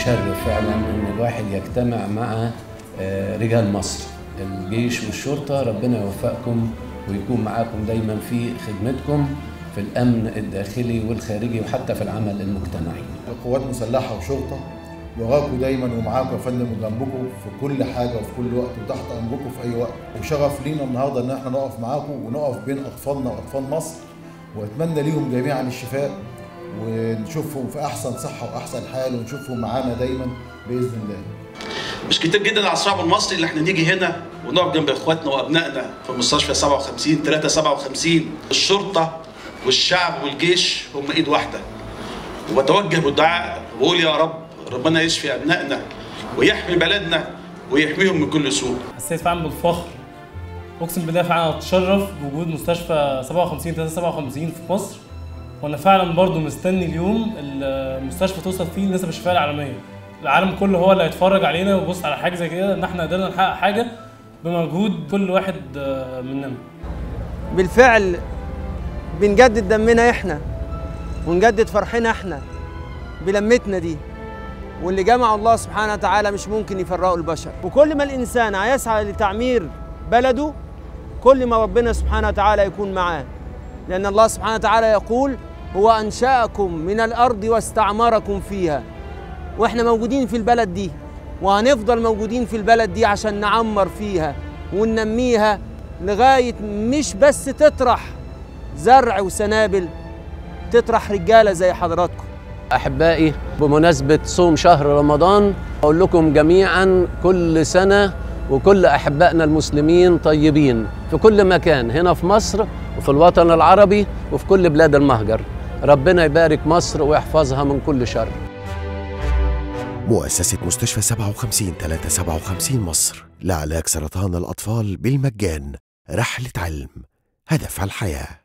يشرف فعلا ان الواحد يجتمع مع رجال مصر، الجيش والشرطة. ربنا يوفقكم ويكون معاكم دايما في خدمتكم في الأمن الداخلي والخارجي وحتى في العمل المجتمعي. قوات مسلحة وشرطة وراكم دايما ومعاكم يا فندم وجنبكم في كل حاجة وفي كل وقت وتحت أمركم في أي وقت، وشرف لينا النهارده إن احنا نقف معاكم ونقف بين أطفالنا وأطفال مصر، وأتمنى ليهم جميعا الشفاء ونشوفهم في أحسن صحة وأحسن حال ونشوفهم معانا دايما بإذن الله. مش كتير جدا على الشعب المصري اللي احنا نيجي هنا ونقف جنب اخواتنا وابنائنا في مستشفى 57 357. الشرطه والشعب والجيش هم ايد واحده، وبتوجه بالدعاء وبقول يا رب ربنا يشفي ابنائنا ويحمي بلدنا ويحميهم من كل سوء. حسيت فعلا بالفخر، اقسم بالله فعلا اتشرف بوجود مستشفى 57 357 في مصر، وانا فعلا برضو مستني اليوم المستشفى توصل فيه لنسب الشفاء العالميه. العالم كله هو اللي هيتفرج علينا ويبص على حاجه زي كده، ان احنا قدرنا نحقق حاجه بمجهود كل واحد مننا. بالفعل بنجدد دمنا احنا ونجدد فرحنا احنا بلمتنا دي، واللي جمع الله سبحانه وتعالى مش ممكن يفرقوا البشر. وكل ما الانسان هيسعى لتعمير بلده كل ما ربنا سبحانه وتعالى يكون معاه، لان الله سبحانه وتعالى يقول هو انشأكم من الارض واستعمركم فيها. واحنا موجودين في البلد دي وهنفضل موجودين في البلد دي عشان نعمر فيها وننميها لغاية مش بس تطرح زرع وسنابل، تطرح رجالة زي حضراتكم. أحبائي، بمناسبة صوم شهر رمضان أقول لكم جميعا كل سنة وكل أحبائنا المسلمين طيبين في كل مكان، هنا في مصر وفي الوطن العربي وفي كل بلاد المهجر. ربنا يبارك مصر ويحفظها من كل شر. مؤسسة مستشفى 57 357 مصر لعلاج سرطان الأطفال بالمجان، رحلة علم، هدف الحياة.